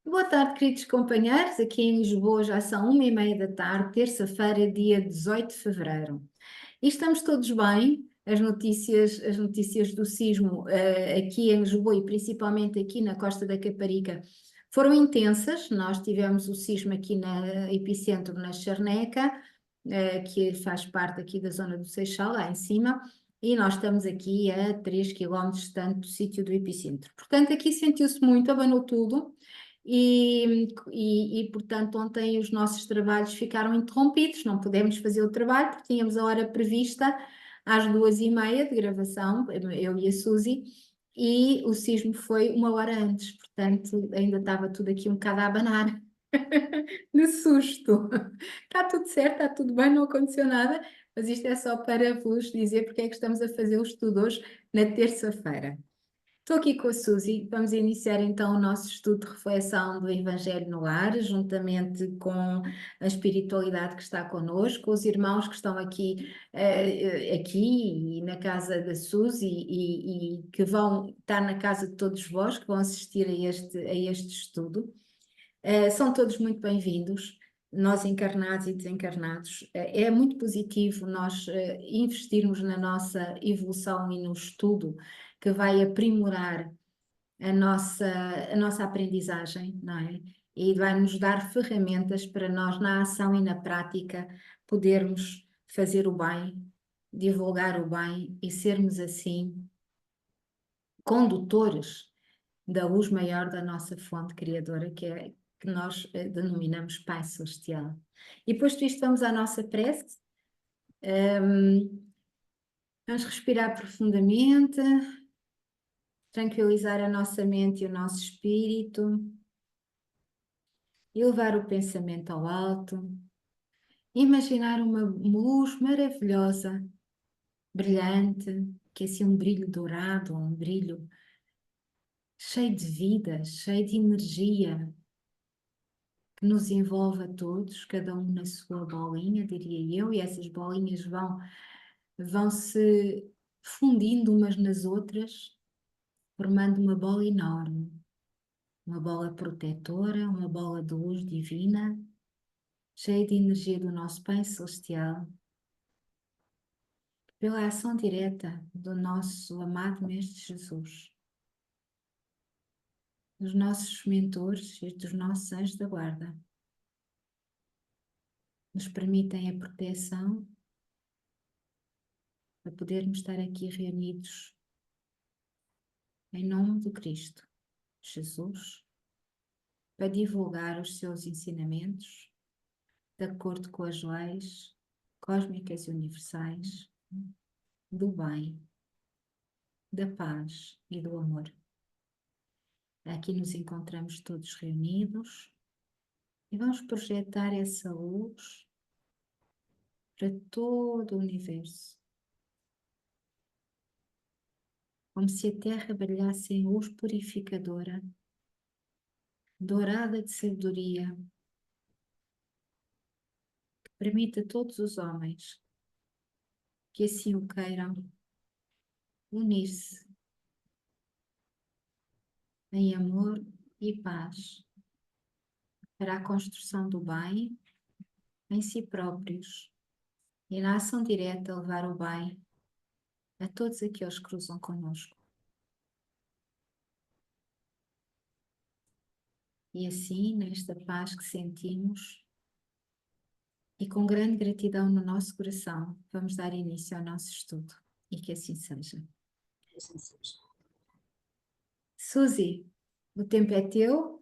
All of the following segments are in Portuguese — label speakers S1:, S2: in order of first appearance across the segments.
S1: Boa tarde, queridos companheiros. Aqui em Lisboa já são 1h30 da tarde, terça-feira, dia 18 de fevereiro. E estamos todos bem. As notícias do sismo aqui em Lisboa e principalmente aqui na Costa da Caparica foram intensas. Nós tivemos o sismo aqui na epicentro, na Charneca, que faz parte aqui da zona do Seixal, lá em cima. E nós estamos aqui a 3 quilómetros distante do sítio do epicentro. Portanto, aqui sentiu-se muito, abanou tudo. Portanto, ontem os nossos trabalhos ficaram interrompidos, não pudemos fazer o trabalho porque tínhamos a hora prevista às 2h30 de gravação, eu e a Suzy, e o sismo foi 1 hora antes, portanto, ainda estava tudo aqui um bocado a abanar, de susto. Está tudo certo, está tudo bem, não aconteceu nada, mas isto é só para vos dizer porque é que estamos a fazer o estudo hoje, na terça-feira. Estou aqui com a Suzy, vamos iniciar então o nosso estudo de reflexão do Evangelho no Lar, juntamente com a espiritualidade que está connosco, os irmãos que estão aqui e na casa da Suzy e que vão estar na casa de todos vós, que vão assistir a este estudo. São todos muito bem-vindos, nós encarnados e desencarnados. É muito positivo nós investirmos na nossa evolução e no estudo que vai aprimorar a nossa aprendizagem, não é? E vai nos dar ferramentas para nós, na ação e na prática, podermos fazer o bem, divulgar o bem e sermos assim condutores da luz maior da nossa fonte criadora, que nós denominamos Pai Celestial. E posto isto, vamos à nossa prece. Vamos respirar profundamente, tranquilizar a nossa mente e o nosso espírito, elevar o pensamento ao alto, imaginar uma luz maravilhosa, brilhante, que é assim um brilho dourado, um brilho cheio de vida, cheio de energia, que nos envolve a todos, cada um na sua bolinha, diria eu, e essas bolinhas vão se fundindo umas nas outras, formando uma bola enorme, uma bola protetora, uma bola de luz divina, cheia de energia do nosso Pai Celestial, pela ação direta do nosso amado Mestre Jesus, dos nossos mentores e dos nossos anjos da guarda. Nos permitem a proteção para podermos estar aqui reunidos em nome do Cristo, Jesus, para divulgar os seus ensinamentos de acordo com as leis cósmicas e universais do bem, da paz e do amor. Aqui nos encontramos todos reunidos e vamos projetar essa luz para todo o universo, como se a Terra brilhasse em luz purificadora, dourada de sabedoria, que permite a todos os homens que assim o queiram unir-se em amor e paz para a construção do bem em si próprios e na ação direta levar o bem a todos aqueles que cruzam connosco. E assim, nesta paz que sentimos e com grande gratidão no nosso coração, vamos dar início ao nosso estudo e que assim seja. Suzy, o tempo é teu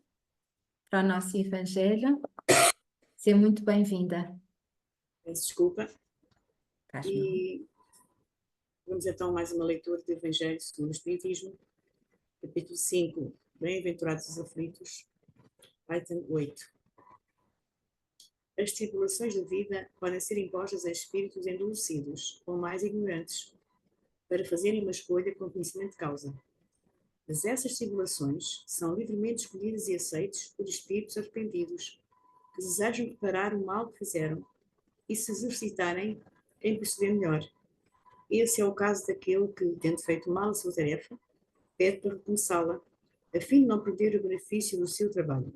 S1: para o nosso Evangelho. Seja muito bem-vinda.
S2: Peço desculpa.
S1: Faz
S2: E vamos então a mais uma leitura do Evangelho segundo o Espiritismo, capítulo 5, Bem-aventurados os aflitos, item 8. As tribulações da vida podem ser impostas a espíritos endurecidos ou mais ignorantes, para fazerem uma escolha com conhecimento de causa. Mas essas tribulações são livremente escolhidas e aceitas por espíritos arrependidos, que desejam reparar o mal que fizeram e se exercitarem em perceber melhor. Esse é o caso daquele que, tendo feito mal a sua tarefa, pede para recomeçá-la, a fim de não perder o benefício do seu trabalho.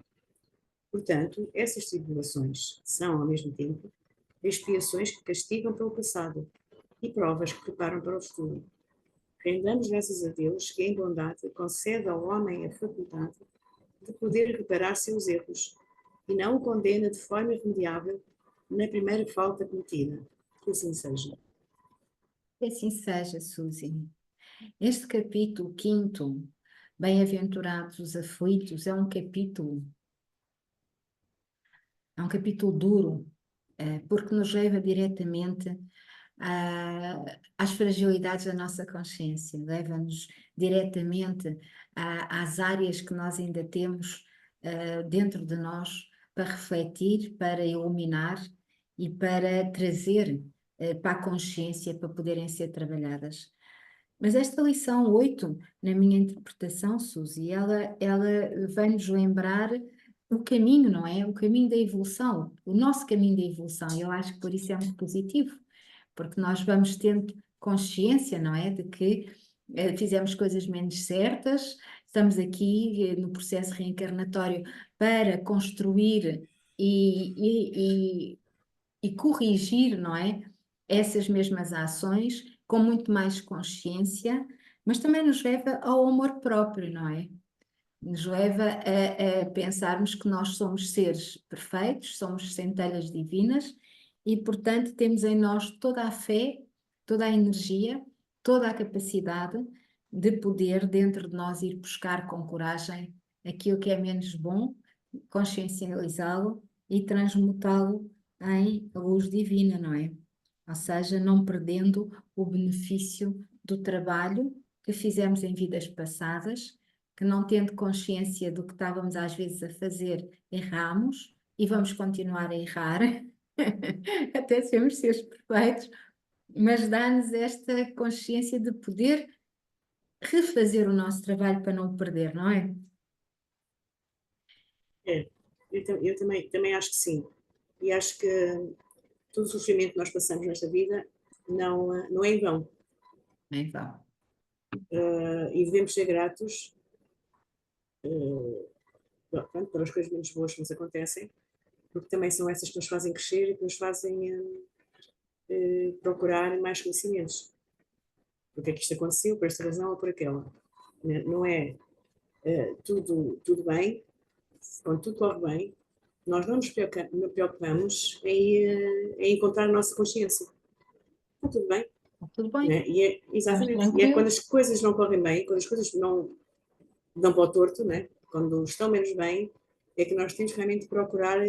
S2: Portanto, essas tribulações são, ao mesmo tempo, expiações que castigam pelo passado e provas que preparam para o futuro. Rendamos graças a Deus que, em bondade, concede ao homem a faculdade de poder reparar seus erros e não o condena de forma irremediável na primeira falta cometida. Que assim seja.
S1: Que assim seja, Suzy. Este capítulo quinto, Bem-aventurados os aflitos, é um capítulo duro, porque nos leva diretamente às fragilidades da nossa consciência, leva-nos diretamente às áreas que nós ainda temos dentro de nós para refletir, para iluminar e para trazer para a consciência para poderem ser trabalhadas. Mas esta lição 8, na minha interpretação, Suzy, ela vai-nos lembrar o caminho, não é? O caminho da evolução, o nosso caminho da evolução. E eu acho que por isso é muito positivo, porque nós vamos tendo consciência, não é? De que fizemos coisas menos certas, estamos aqui no processo reencarnatório para construir e corrigir, não é? Essas mesmas ações com muito mais consciência, mas também nos leva ao amor próprio, não é? Nos leva a pensarmos que nós somos seres perfeitos, somos centelhas divinas e, portanto, temos em nós toda a fé, toda a energia, toda a capacidade de poder, dentro de nós, ir buscar com coragem aquilo que é menos bom, consciencializá-lo e transmutá-lo em luz divina, não é? Ou seja, não perdendo o benefício do trabalho que fizemos em vidas passadas, que não tendo consciência do que estávamos às vezes a fazer, erramos e vamos continuar a errar, até sermos seres perfeitos, mas dá-nos esta consciência de poder refazer o nosso trabalho para não o perder, não é?
S2: É, eu também acho que sim. E acho que todo o sofrimento que nós passamos nesta vida não é em vão.
S1: Então,
S2: E devemos ser gratos pronto, pelas coisas menos boas que nos acontecem, porque também são essas que nos fazem crescer e que nos fazem procurar mais conhecimentos. Porque é que isto aconteceu, por esta razão ou por aquela. Não é tudo bem, quando tudo corre bem, nós não nos preocupamos em encontrar a nossa consciência. Está tudo bem.
S1: está tudo bem,
S2: Né?
S1: estamos
S2: Exatamente. E é quando
S1: tranquilos.
S2: as coisas não correm bem, quando as coisas não dão para o torto, né? Quando estão menos bem, é que nós temos realmente de procurar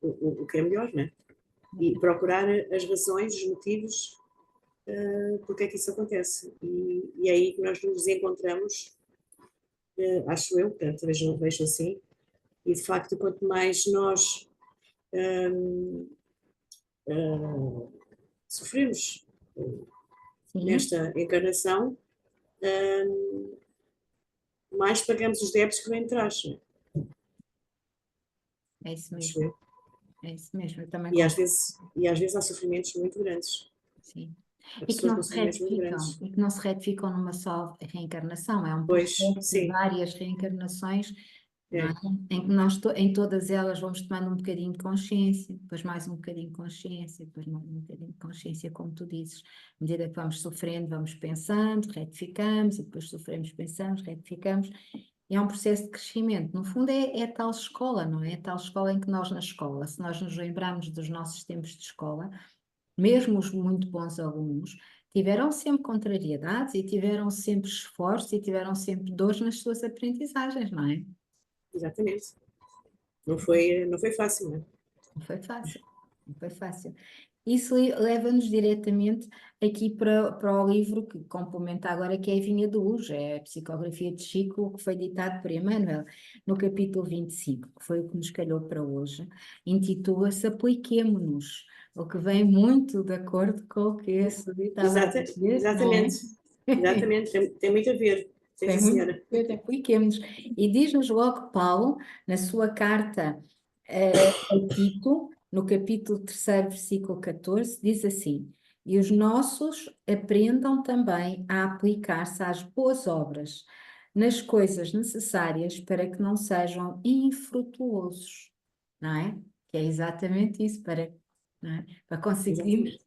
S2: o que é melhor, né? E procurar as razões, os motivos porque é que isso acontece. E é aí que nós nos encontramos, acho eu, portanto, vejo assim, e de facto, quanto mais nós sofremos
S1: Sim,
S2: nesta encarnação, mais pagamos os débitos que vêm de trás, né?
S1: é isso
S2: Acho
S1: mesmo,
S2: eu.
S1: é isso mesmo, eu também
S2: E às
S1: concordo,
S2: vezes, e às vezes há sofrimentos muito grandes.
S1: sim.
S2: Há
S1: E que
S2: pessoas
S1: não
S2: com
S1: se
S2: sofrimentos muito
S1: retificam,
S2: grandes.
S1: e que não se retificam numa só reencarnação, é um
S2: Pois,
S1: processo de
S2: sim,
S1: várias reencarnações, não é?
S2: é,
S1: Em que nós, em todas elas, vamos tomando um bocadinho de consciência, depois mais um bocadinho de consciência, depois mais um bocadinho de consciência, como tu dizes. À medida que vamos sofrendo, vamos pensando, retificamos, e depois sofremos, pensamos, retificamos. E é um processo de crescimento. No fundo, é tal escola, não é? É tal escola em que nós, na escola, se nós nos lembrarmos dos nossos tempos de escola, mesmo os muito bons alunos, tiveram sempre contrariedades e tiveram sempre esforços e tiveram sempre dores nas suas aprendizagens, não é?
S2: exatamente. Não foi fácil, não é?
S1: Não foi fácil, não foi fácil. Isso leva-nos diretamente aqui para o livro que complementa agora, que é a Vinha de Luz, é a psicografia de Chico, que foi ditado por Emmanuel, no capítulo 25, que foi o que nos calhou para hoje, intitula-se Apliquemo-nos, o que vem muito de acordo com o que esse estava a dizer, não é?
S2: Exatamente, exatamente, tem muito a ver, sim,
S1: Tem
S2: sim,
S1: muito
S2: senhora.
S1: a ver, apliquemos. E diz-nos logo Paulo, na sua carta a Tito, no capítulo 3º, versículo 14, diz assim: E os nossos aprendam também a aplicar-se às boas obras, nas coisas necessárias para que não sejam infrutuosos, não é? Que é exatamente isso, não é? Para
S2: Exatamente.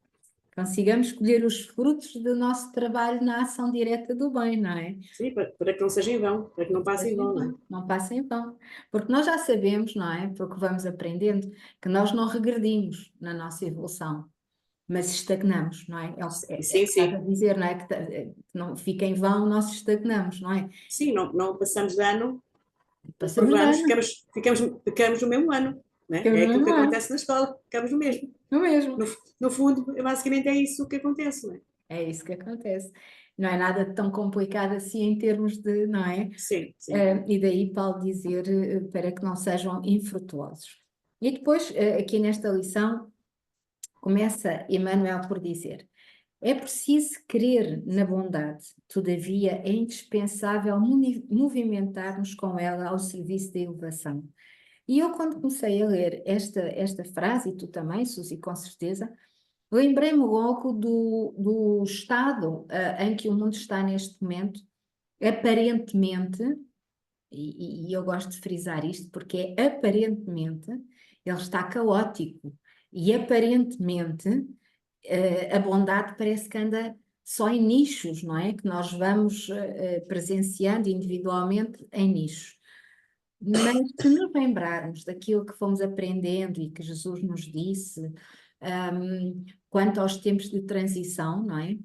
S1: consigamos colher os frutos do nosso trabalho na ação direta do bem, não é?
S2: Sim, para que não seja em vão, para que não passe em vão, não é?
S1: Não passa em vão. Porque nós já sabemos, não é? Porque vamos aprendendo, que nós não regredimos na nossa evolução, mas estagnamos, não é? É o
S2: Sim,
S1: que estás a
S2: sim.
S1: dizer, não é? Que não fica em vão, nós estagnamos, não é?
S2: Sim, não passamos de ano,
S1: Passamos de
S2: reprovamos,
S1: ano,
S2: ficamos no mesmo ano, né?
S1: ficamos
S2: É
S1: no
S2: aquilo que
S1: mesmo ano,
S2: acontece na escola, ficamos no mesmo.
S1: não é mesmo?
S2: No fundo, basicamente é isso que acontece, não é?
S1: É isso que acontece. Não é nada tão complicado assim em termos de, não é?
S2: Sim, sim.
S1: E daí Paulo dizer para que não sejam infrutuosos. E depois, aqui nesta lição, começa Emmanuel por dizer: é preciso crer na bondade, todavia é indispensável movimentar-nos com ela ao serviço da elevação. E eu, quando comecei a ler esta frase, e tu também, Suzy, com certeza, lembrei-me logo do estado em que o mundo está neste momento, aparentemente, e eu gosto de frisar isto porque é aparentemente, ele está caótico, e aparentemente a bondade parece que anda só em nichos, não é? Que nós vamos presenciando individualmente em nichos. Mas se nos lembrarmos daquilo que fomos aprendendo e que Jesus nos disse, quanto aos tempos de transição, não é?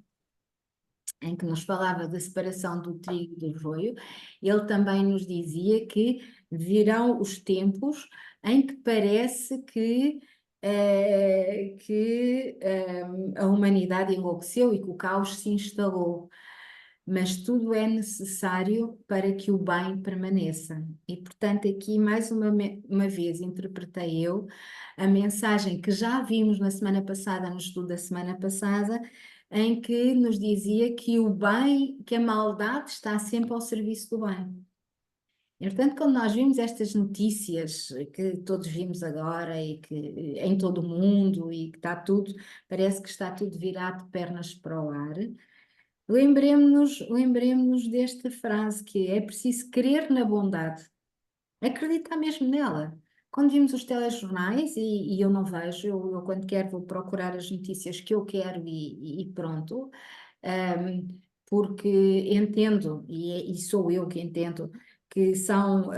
S1: Em que nos falava da separação do trigo e do joio, ele também nos dizia que virão os tempos em que parece que a humanidade enlouqueceu e que o caos se instalou. Mas tudo é necessário para que o bem permaneça. E, portanto, aqui mais uma vez interpretei eu a mensagem que já vimos na semana passada, no estudo da semana passada, em que nos dizia que o bem, que a maldade está sempre ao serviço do bem. E, portanto, quando nós vimos estas notícias que todos vimos agora e que em todo o mundo e que está tudo, parece que está tudo virado de pernas para o ar, lembremos-nos desta frase que é preciso crer na bondade, acreditar mesmo nela. Quando vimos os telejornais, e eu não vejo, eu quando quero vou procurar as notícias que eu quero e pronto, porque entendo, e sou eu que entendo, que são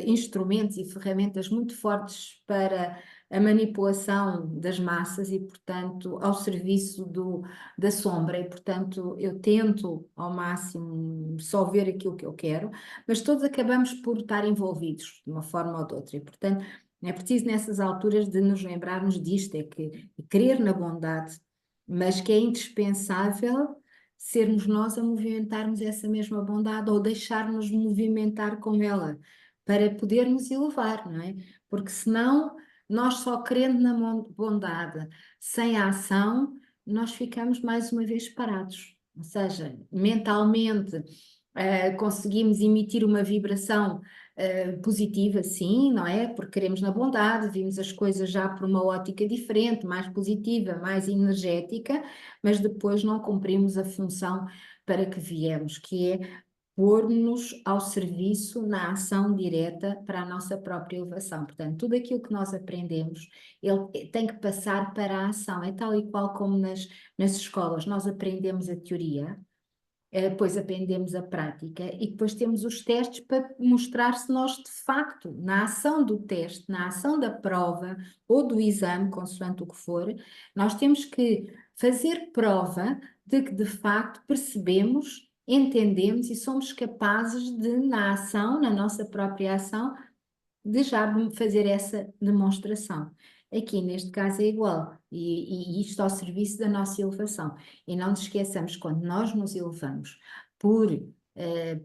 S1: instrumentos e ferramentas muito fortes para a manipulação das massas e, portanto, ao serviço da sombra, e, portanto, eu tento ao máximo só ver aquilo que eu quero, mas todos acabamos por estar envolvidos de uma forma ou de outra, e, portanto, é preciso nessas alturas de nos lembrarmos disto, é que crer na bondade, mas que é indispensável sermos nós a movimentarmos essa mesma bondade ou deixar-nos movimentar com ela para podermos elevar, não é? Porque senão nós só crendo na bondade sem a ação, nós ficamos mais uma vez parados. Ou seja, mentalmente conseguimos emitir uma vibração positiva, sim, não é? Porque queremos na bondade, vimos as coisas já por uma ótica diferente, mais positiva, mais energética, mas depois não cumprimos a função para que viemos, que é pôr-nos ao serviço na ação direta para a nossa própria elevação. Portanto, tudo aquilo que nós aprendemos, ele tem que passar para a ação. É tal e qual como nas escolas, nós aprendemos a teoria, depois aprendemos a prática e depois temos os testes para mostrar se nós, de facto, na ação do teste, na ação da prova ou do exame, consoante o que for, nós temos que fazer prova de que, de facto, percebemos, entendemos e somos capazes de, na ação, na nossa própria ação, de já fazer essa demonstração. Aqui, neste caso, é igual, e isto ao serviço da nossa elevação. E não nos esqueçamos, quando nós nos elevamos por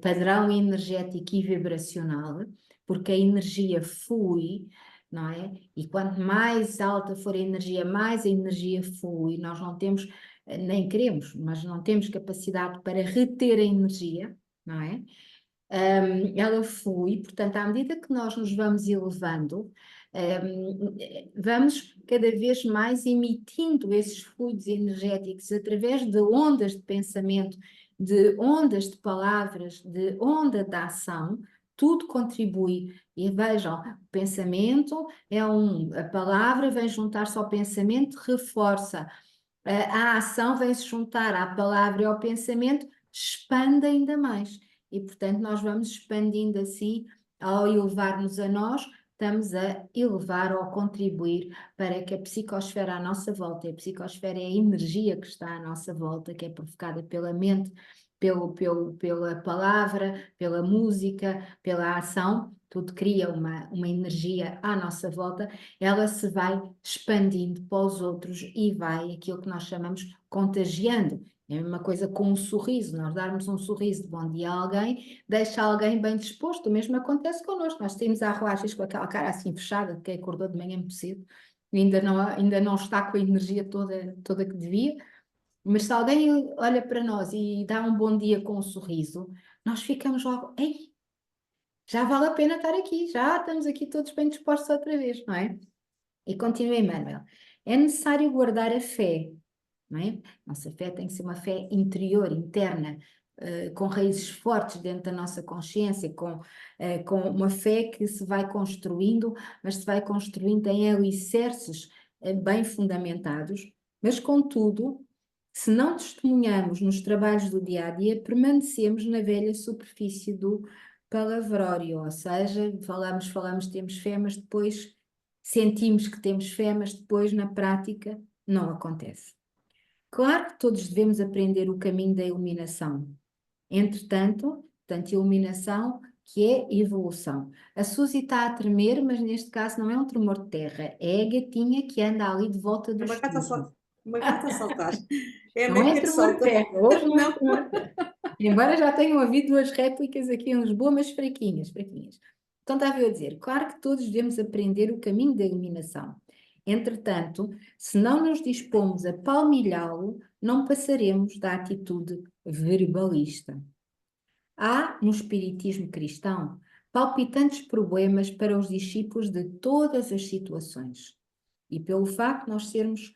S1: padrão energético e vibracional, porque a energia flui, não é? E quanto mais alta for mais a energia flui. Nós não temos, nem queremos, mas não temos capacidade para reter a energia, não é? Ela flui, portanto, à medida que nós nos vamos elevando, vamos cada vez mais emitindo esses fluidos energéticos através de ondas de pensamento de ondas de palavras, de onda de ação, tudo contribui. E vejam, o pensamento a palavra vem juntar-se ao pensamento, reforça. A ação vem se juntar à palavra e ao pensamento, expande ainda mais. E, portanto, nós vamos expandindo assim, ao elevar-nos a nós, estamos a elevar ou a contribuir para que a psicosfera à nossa volta, e a psicosfera é a energia que está à nossa volta, que é provocada pela mente, pela palavra, pela música, pela ação, tudo cria uma energia à nossa volta, ela se vai expandindo para os outros e vai aquilo que nós chamamos contagiando. É a mesma coisa com um sorriso, nós darmos um sorriso de bom dia a alguém, deixa alguém bem disposto, o mesmo acontece connosco, nós temos a arruaches com aquela cara assim fechada, que acordou de manhã muito cedo, e ainda não está com a energia toda que devia, mas se alguém olha para nós e dá um bom dia com um sorriso, nós ficamos logo, ei, já vale a pena estar aqui, já estamos aqui todos bem dispostos outra vez, não é? E continua Emmanuel. É necessário guardar a fé, não é? Nossa fé tem que ser uma fé interior, interna, com raízes fortes dentro da nossa consciência, com uma fé que se vai construindo, mas se vai construindo em alicerces bem fundamentados, mas contudo, se não testemunhamos nos trabalhos do dia a dia, permanecemos na velha superfície do palavrório, ou seja, falamos, temos fé, mas depois sentimos que temos fé, mas depois na prática não acontece. Claro que todos devemos aprender o caminho da iluminação. Entretanto, iluminação que é evolução. A Suzy está a tremer, mas neste caso não é um tremor de terra, é a gatinha que anda ali de volta do estúdio.
S2: Uma gata a saltar. É a
S1: Não
S2: mãe
S1: é
S2: ter
S1: tremor de
S2: solta.
S1: terra, hoje não é
S2: Não.
S1: tremor de terra. Embora já tenham havido duas réplicas aqui em Lisboa, mas fraquinhas, fraquinhas. Então estava eu a dizer, claro que todos devemos aprender o caminho da iluminação. Entretanto, se não nos dispomos a palmilhá-lo, não passaremos da atitude verbalista. Há, no espiritismo cristão, palpitantes problemas para os discípulos de todas as situações. E pelo facto de nós sermos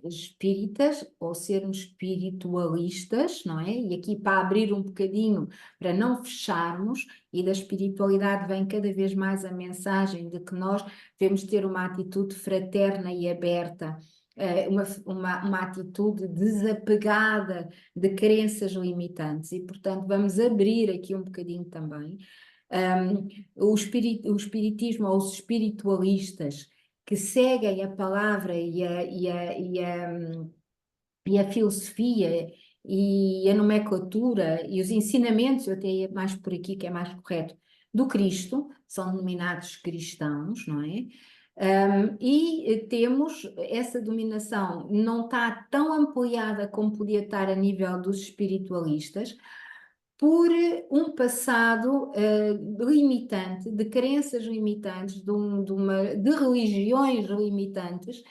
S1: espíritas ou sermos espiritualistas, não é? E aqui para abrir um bocadinho, para não fecharmos, e da espiritualidade vem cada vez mais a mensagem de que nós devemos ter uma atitude fraterna e aberta, uma atitude desapegada de crenças limitantes, e portanto vamos abrir aqui um bocadinho também. O espiritismo ou os espiritualistas que seguem a palavra e a filosofia e a nomenclatura e os ensinamentos, eu até ia mais por aqui que é mais correto, do Cristo, são denominados cristãos, não é? E temos essa dominação, não está tão ampliada como podia estar a nível dos espiritualistas, por um passado limitante, de crenças limitantes, de religiões limitantes,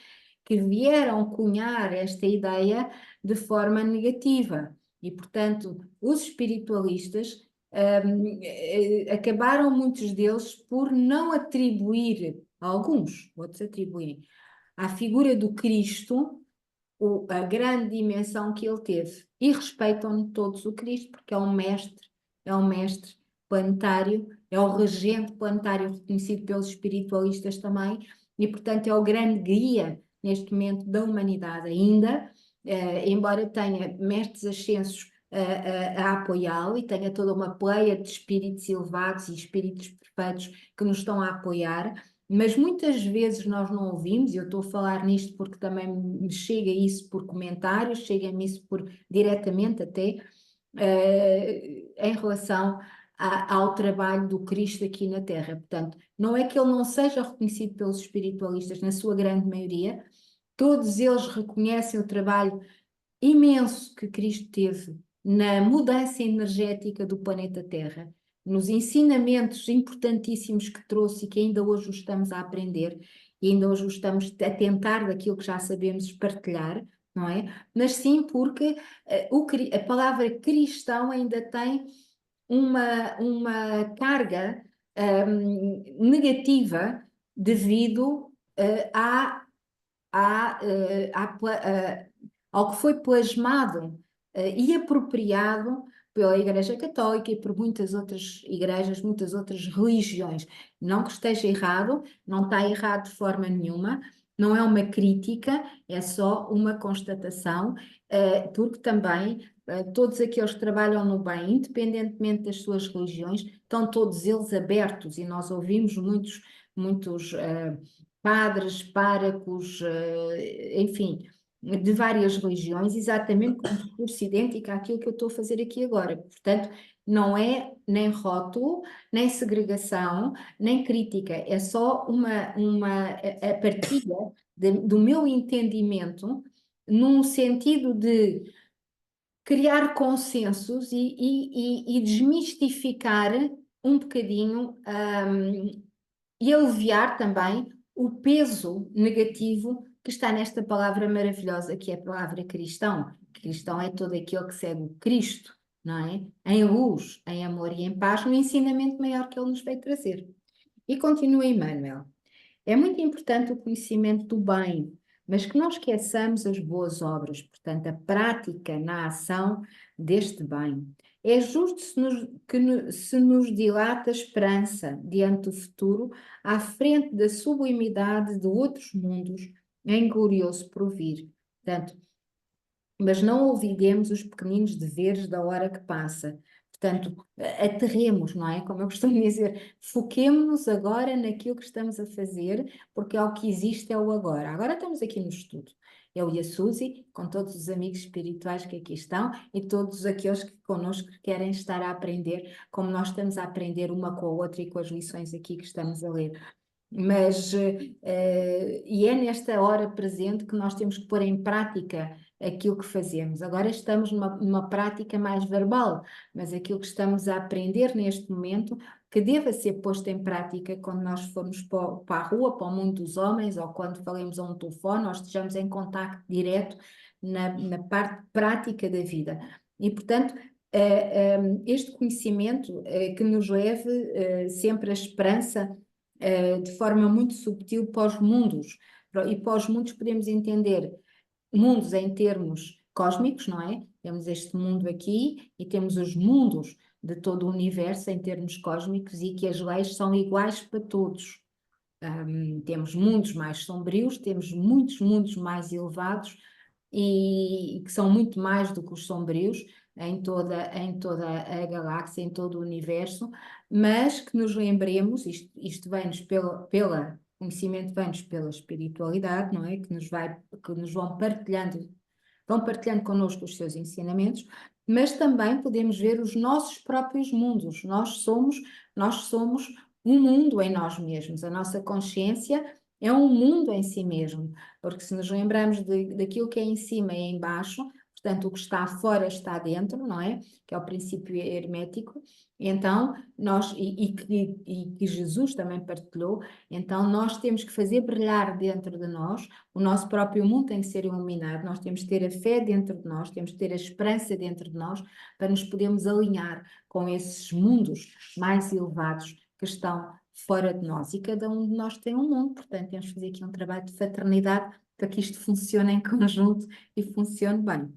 S1: que vieram cunhar esta ideia de forma negativa. E, portanto, os espiritualistas acabaram, muitos deles, por não atribuir, alguns, outros atribuem, à figura do Cristo a grande dimensão que ele teve. E respeitam todos o Cristo, porque é um mestre planetário, é o regente planetário reconhecido pelos espiritualistas também, e portanto é o grande guia neste momento da humanidade ainda, embora tenha mestres ascensos a apoiá-lo e tenha toda uma pleia de espíritos elevados e espíritos perfeitos que nos estão a apoiar, mas muitas vezes nós não ouvimos, e eu estou a falar nisto porque também me chega isso por comentários, chega-me isso diretamente até, em relação ao trabalho do Cristo aqui na Terra. Portanto, não é que ele não seja reconhecido pelos espiritualistas, na sua grande maioria, todos eles reconhecem o trabalho imenso que Cristo teve na mudança energética do planeta Terra, nos ensinamentos importantíssimos que trouxe e que ainda hoje os estamos a aprender, e ainda hoje os estamos a tentar, daquilo que já sabemos, partilhar, não é? Mas sim porque a palavra cristão ainda tem uma carga negativa devido ao que foi plasmado e apropriado pela Igreja Católica e por muitas outras igrejas, muitas outras religiões. Não que esteja errado, não está errado de forma nenhuma, não é uma crítica, é só uma constatação, porque também todos aqueles que trabalham no bem, independentemente das suas religiões, estão todos eles abertos, e nós ouvimos muitos padres, párocos, enfim, de várias religiões, exatamente com um discurso idêntico àquilo que eu estou a fazer aqui agora. Portanto, não é nem rótulo, nem segregação, nem crítica, é só a partilha do meu entendimento num sentido de criar consensos e desmistificar um bocadinho, e aliviar também o peso negativo que está nesta palavra maravilhosa que é a palavra cristão. Cristão é todo aquele que segue o Cristo, não é? Em luz, em amor e em paz, no ensinamento maior que ele nos veio trazer. E continua Emmanuel. É muito importante o conhecimento do bem, mas que não esqueçamos as boas obras, portanto, a prática na ação deste bem. É justo se nos dilata a esperança diante do futuro, à frente da sublimidade de outros mundos, em glorioso porvir. Portanto, mas não olvidemos os pequeninos deveres da hora que passa. Portanto, aterremos, não é? Como eu costumo dizer, foquemo-nos agora naquilo que estamos a fazer, porque é o que existe, é o agora. Agora estamos aqui no estudo. Eu e a Suzy, com todos os amigos espirituais que aqui estão e todos aqueles que connosco querem estar a aprender, como nós estamos a aprender uma com a outra e com as lições aqui que estamos a ler. Mas, e é nesta hora presente que nós temos que pôr em prática aquilo que fazemos. Agora estamos numa prática mais verbal, mas aquilo que estamos a aprender neste momento, que deva ser posto em prática quando nós formos para a rua, para o mundo dos homens, ou quando falemos a um telefone, nós estejamos em contacto direto na parte prática da vida. E, portanto, este conhecimento que nos leve sempre à esperança, de forma muito subtil para os mundos. E para os mundos podemos entender mundos em termos cósmicos, não é? Temos este mundo aqui e temos os mundos de todo o universo em termos cósmicos e que as leis são iguais para todos. Temos mundos mais sombrios, temos muitos mundos mais elevados e que são muito mais do que os sombrios em toda a galáxia, em todo o universo, mas que nos lembremos, isto vem-nos pela conhecimento, vem-nos pela espiritualidade, não é? Que nos vão partilhando connosco os seus ensinamentos, mas também podemos ver os nossos próprios mundos. Nós somos um mundo em nós mesmos. A nossa consciência é um mundo em si mesmo, porque se nos lembrarmos daquilo que é em cima e em baixo, portanto, o que está fora está dentro, não é? Que é o princípio hermético. Então, que Jesus também partilhou, então nós temos que fazer brilhar dentro de nós, o nosso próprio mundo tem que ser iluminado, nós temos que ter a fé dentro de nós, temos que ter a esperança dentro de nós, para nos podermos alinhar com esses mundos mais elevados que estão fora de nós. E cada um de nós tem um mundo, portanto temos que fazer aqui um trabalho de fraternidade para que isto funcione em conjunto e funcione bem.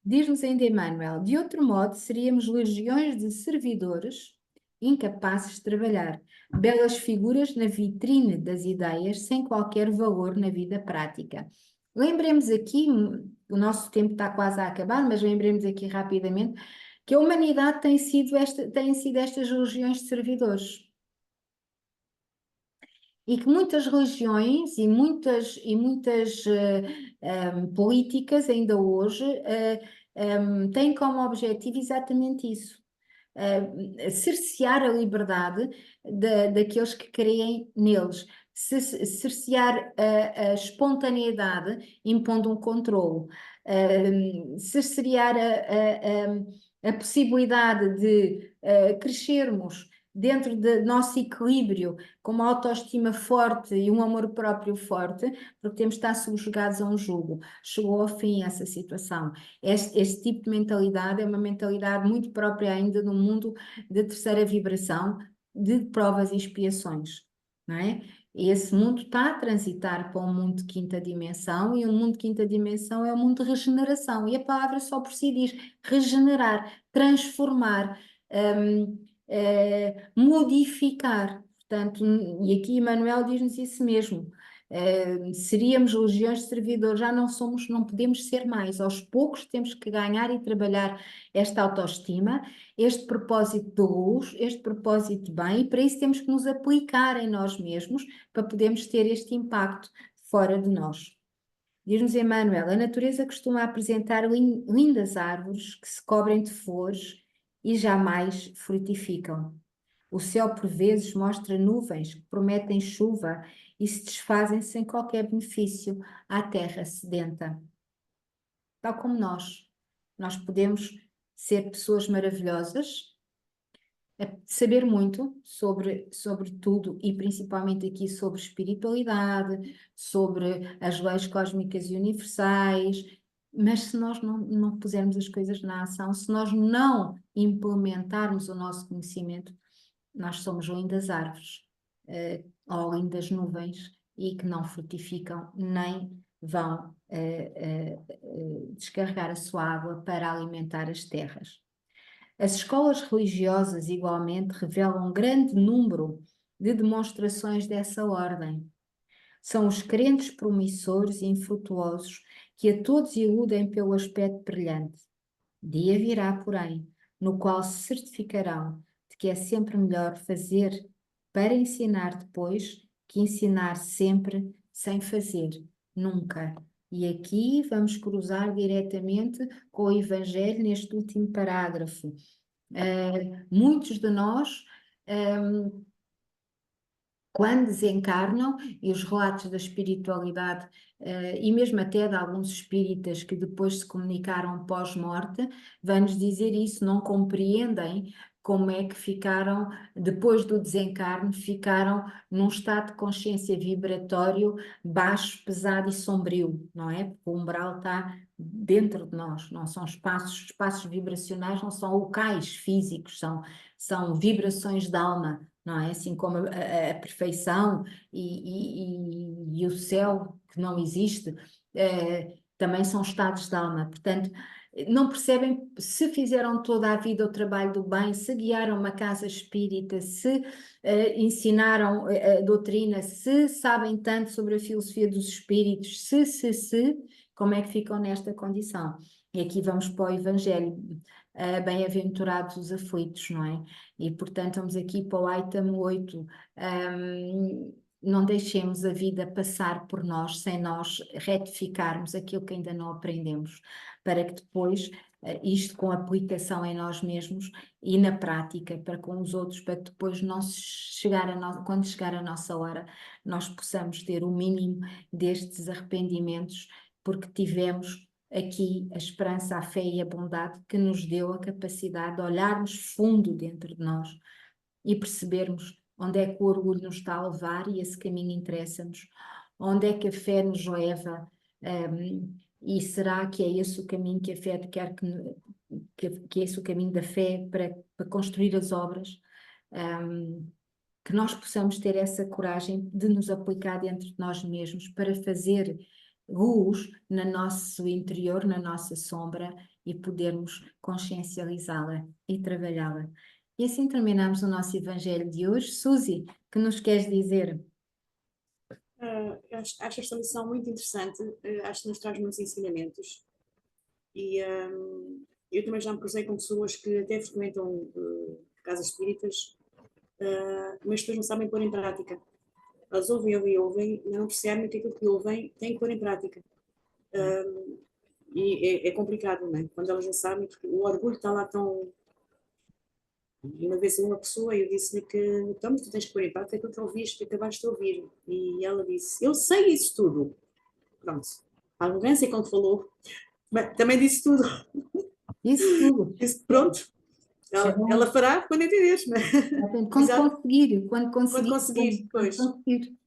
S1: Diz-nos ainda Emmanuel, de outro modo seríamos legiões de servidores incapazes de trabalhar, belas figuras na vitrine das ideias, sem qualquer valor na vida prática. Lembremos aqui, o nosso tempo está quase a acabar, mas lembremos aqui rapidamente que a humanidade tem sido estas legiões de servidores. E que muitas religiões e muitas políticas ainda hoje têm como objetivo exatamente isso. Cercear a liberdade daqueles que creem neles, cercear a espontaneidade impondo um controlo, cercear a possibilidade de crescermos dentro do nosso equilíbrio, com uma autoestima forte e um amor próprio forte, porque temos de estar subjugados a um jugo. Chegou ao fim essa situação. Este tipo de mentalidade é uma mentalidade muito própria ainda no mundo de terceira vibração, de provas e expiações. não é? E esse mundo está a transitar para um mundo de quinta dimensão, e o mundo de quinta dimensão é um mundo de regeneração, e a palavra só por si diz regenerar, transformar, modificar. Portanto, e aqui Emmanuel diz-nos isso mesmo. Seríamos legiões de servidores, já não somos, não podemos ser mais. Aos poucos temos que ganhar e trabalhar esta autoestima, este propósito de luz, este propósito de bem, e para isso temos que nos aplicar em nós mesmos para podermos ter este impacto fora de nós. Diz-nos Emmanuel, a natureza costuma apresentar lindas árvores que se cobrem de flores e jamais frutificam. O céu por vezes mostra nuvens que prometem chuva e se desfazem sem qualquer benefício à terra sedenta. Tal como nós podemos ser pessoas maravilhosas, saber muito sobre tudo e principalmente aqui sobre espiritualidade, sobre as leis cósmicas e universais, mas se nós não pusermos as coisas na ação, se nós não implementarmos o nosso conhecimento, nós somos lindas árvores, ou lindas nuvens e que não frutificam nem vão descarregar a sua água para alimentar as terras. As escolas religiosas, igualmente, revelam um grande número de demonstrações dessa ordem. São os crentes promissores e infrutuosos que a todos iludem pelo aspecto brilhante. Dia virá, porém, no qual se certificarão de que é sempre melhor fazer para ensinar depois que ensinar sempre sem fazer, nunca. E aqui vamos cruzar diretamente com o Evangelho neste último parágrafo. Muitos de nós, quando desencarnam, e os relatos da espiritualidade, e mesmo até de alguns espíritas que depois se comunicaram pós-morte, vão-nos dizer isso, não compreendem como é que ficaram, depois do desencarne, ficaram num estado de consciência vibratório baixo, pesado e sombrio, não é? Porque o umbral está dentro de nós, não são espaços vibracionais, não são locais físicos, são vibrações de alma, não é? Assim como a perfeição e o céu, que não existe, também são estados de alma. Portanto, não percebem se fizeram toda a vida o trabalho do bem, se guiaram uma casa espírita, se ensinaram a doutrina, se sabem tanto sobre a filosofia dos espíritos, como é que ficam nesta condição? E aqui vamos para o Evangelho. Bem-aventurados os aflitos, não é? E portanto vamos aqui para o item 8. Não deixemos a vida passar por nós sem nós retificarmos aquilo que ainda não aprendemos, para que depois, isto com aplicação em nós mesmos e na prática para com os outros, para que depois não quando chegar a nossa hora, nós possamos ter o mínimo destes arrependimentos, porque tivemos aqui a esperança, a fé e a bondade que nos deu a capacidade de olharmos fundo dentro de nós e percebermos onde é que o orgulho nos está a levar e esse caminho interessa-nos, onde é que a fé nos leva, e será que é esse o caminho que a fé quer que é esse o caminho da fé para construir as obras, que nós possamos ter essa coragem de nos aplicar dentro de nós mesmos para fazer luz no nosso interior, na nossa sombra, e podermos consciencializá-la e trabalhá-la. E assim terminamos o nosso Evangelho de hoje. Suzy, que nos queres dizer?
S2: Acho esta lição muito interessante, acho que nos traz muitos ensinamentos e eu também já me cruzei com pessoas que até frequentam casas espíritas, mas depois não sabem pôr em prática. Elas ouvem, mas não percebem que aquilo que ouvem tem que pôr em prática. E é complicado, não é? Quando elas não sabem, porque o orgulho está lá tão... Uma vez uma pessoa, eu disse-lhe que então, tu tens que pôr em prática aquilo que ouviste, que acabaste de ouvir. E ela disse, eu sei isso tudo. Pronto. A arrogância, quando falou, também disse tudo.
S1: Isso tudo.
S2: Disse, pronto. Ela fará quando entenderes, não é?
S1: Quando
S2: conseguir, pois.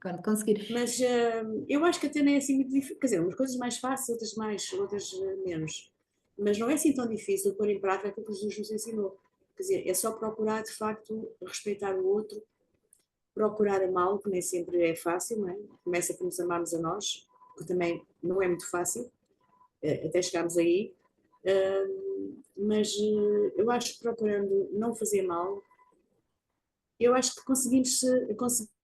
S1: Quando conseguir.
S2: Mas eu acho que até nem é assim muito difícil. Quer dizer, umas coisas mais fáceis, outras mais, outras menos. Mas não é assim tão difícil pôr em prática aquilo que Jesus nos ensinou. Quer dizer, é só procurar, de facto, respeitar o outro, procurar amá-lo, que nem sempre é fácil, não é? Começa por nos amarmos a nós, que também não é muito fácil, até chegarmos aí. Mas eu acho que procurando não fazer mal, eu acho que conseguimos